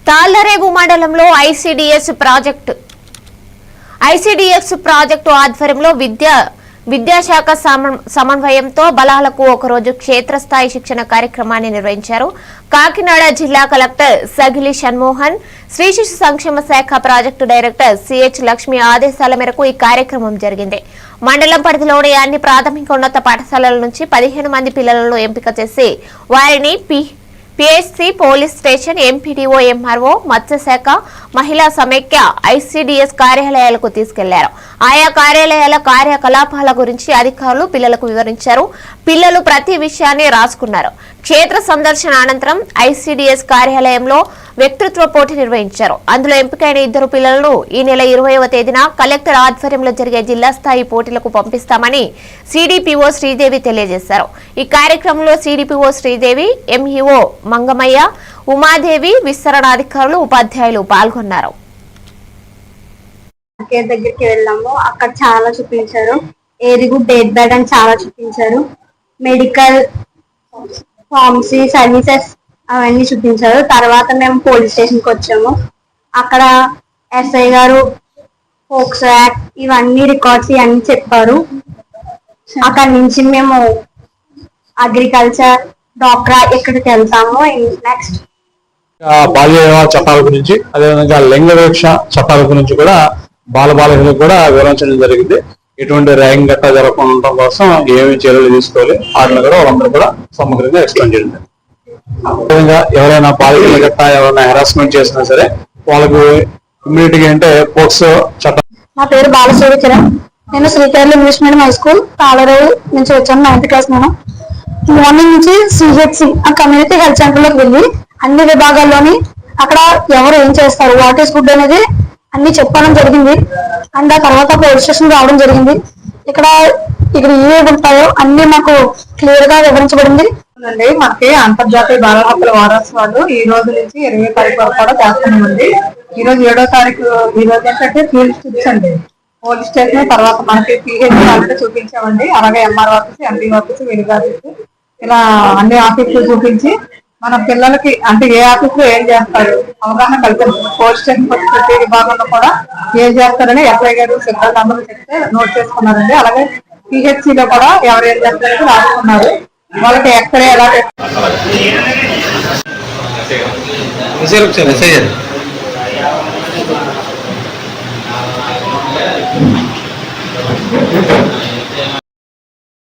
తాళ్లరేవు మండలంలో ICDS project ఆధ్వర్యంలో విద్యాశాఖ సమన్వయంతో బలాలకు ఒకరోజు క్షేత్రస్థాయి శిక్షణ కార్యక్రమాన్ని నిర్వహించారు. కాకినాడ జిల్లా కలెక్టర్ సగిలి షణ్మోహన్, శ్రీ శిశు సంక్షేమ శాఖ ప్రాజెక్టు డైరెక్టర్ సిహెచ్ లక్ష్మి ఆదేశాల మేరకు ఈ కార్యక్రమం జరిగింది. మండలం పరిధిలోని అన్ని ప్రాథమికోన్నత పాఠశాలల నుంచి 15 మంది పిల్లలను ఎంపిక చేసి వారిని PSC, police station, MPDO, MRO, మత్స్యశాఖ, మహిళా సమైక్య, ఐసిడిఎస్ కార్యాలయాలకు తీసుకెళ్లారు. ఆయా కార్యాలయాల కార్యకలాపాల గురించి అధికారులు పిల్లలకు వివరించారు. పిల్లలు ప్రతి విషయాన్ని రాసుకున్నారు. క్షేత్ర సందర్శన అనంతరం ఐసిడిఎస్ కార్యాలయంలో వ్యక్తిత్వ పోటీ నిర్వహించారు. అందులో ఎంపికైన 2 పిల్లలను ఈ నెల 20వ తేదీన కలెక్టర్ ఆధ్వర్యంలో జరిగే జిల్లా స్థాయి పోటీలకు పంపిస్తామని సిడిపిఓ శ్రీదేవి తెలియజేశారు. ఈ కార్యక్రమంలో సిడిపిఓ శ్రీదేవి, ఎంఈఓ మంగమయ్య, ఉమాదేవి, విస్తరణాధికారులు, ఉపాధ్యాయులు పాల్గొన్నారు. దగ్గరికి వెళ్ళాము. అక్కడ చాలా చూపించారు. ఏది గుడ్ డేట్ బ్యాడ్ అని చాలా చూపించారు. మెడికల్, ఫార్మసీ సర్వీసెస్ అవన్నీ చూపించారు. తర్వాత మేము పోలీస్ స్టేషన్ కి వచ్చాము. అక్కడ ఎస్ఐ గారు ఫోక్సో యాక్ట్ ఇవన్నీ రికార్డ్స్ ఇవన్నీ చెప్పారు. అక్కడ నుంచి మేము అగ్రికల్చర్, డాక్రా ఇక్కడికి వెళ్తాము. నెక్స్ట్ బాల్య వివాహ చట్టాల గురించి, అదేవిధంగా లింగ వివక్ష చట్టాల గురించి కూడా బాలబాలికలకు కూడా వివరించడం జరిగింది. ఎటువంటి ర్యాంక్ గట్టా జరగకుండా ఉండటం కోసం ఏమేమి చర్యలు తీసుకోవాలి వాటిని కూడా వాళ్ళందరూ కూడా సమగ్రంగా ఎక్స్ప్లెయిన్ చేయండి. అదేవిధంగా ఎవరైనా బాలికల గట్టా ఎవరైనా హెరాస్మెంట్ చేసినా సరే వాళ్ళకు ఇమ్మీడియట్ గా అంటే పోక్సో చట్టం. నా పేరు బాలసూరికిరణ్. నేను Srikala English medium high school Tallarevu నుంచి వచ్చాను. 9th class. నేను మార్నింగ్ నుంచి సిహెచ్సి ఆ కమ్యూనిటీ హెల్త్ సెంటర్ లోకి వెళ్ళి అన్ని విభాగాల్లోని అక్కడ ఎవరు ఏం చేస్తారు, వాట్ ఈస్ గుడ్ అనేది అన్ని చెప్పడం జరిగింది. అండ్ ఆ తర్వాత పోలీస్ స్టేషన్ రావడం జరిగింది. ఇక్కడ ఏవి ఉంటాయో అన్ని మాకు క్లియర్ గా వివరించబడింది. మనకి అంతర్జాతీయ బాల హక్కుల వారోత్సవాలు ఈ రోజు నుంచి 20వ తారీఖు వరకు కూడా చేస్తున్నామండి. ఈ రోజు 7వ తారీఖు ఈ రోజు ఏంటంటే ఫీల్డ్ ట్రిప్స్ అండి. పోలీస్ స్టేషన్ తర్వాత మనకి పిహెచ్ ఆల్రెడీ చూపించామండి. అలాగే MR office, MP office, village office ఇలా అన్ని ఆఫీసులు చూపించి మన పిల్లలకి అంటే ఏ ఆఫీస్ లో ఏం చేస్తారు అవగాహన కల్పించారు. పోలీస్ స్టేషన్ ప్రతి విభాగంలో కూడా ఏం చేస్తారని ఎస్ఐ గారు సిబ్బంది అందరూ చెప్తే నోట్ చేసుకున్నారండి. అలాగే పిహెచ్సి లో కూడా ఎవరు ఏం చేస్తారని రాసుకున్నారు. వాళ్ళకి ఎక్కడ ఎలా చేస్తారు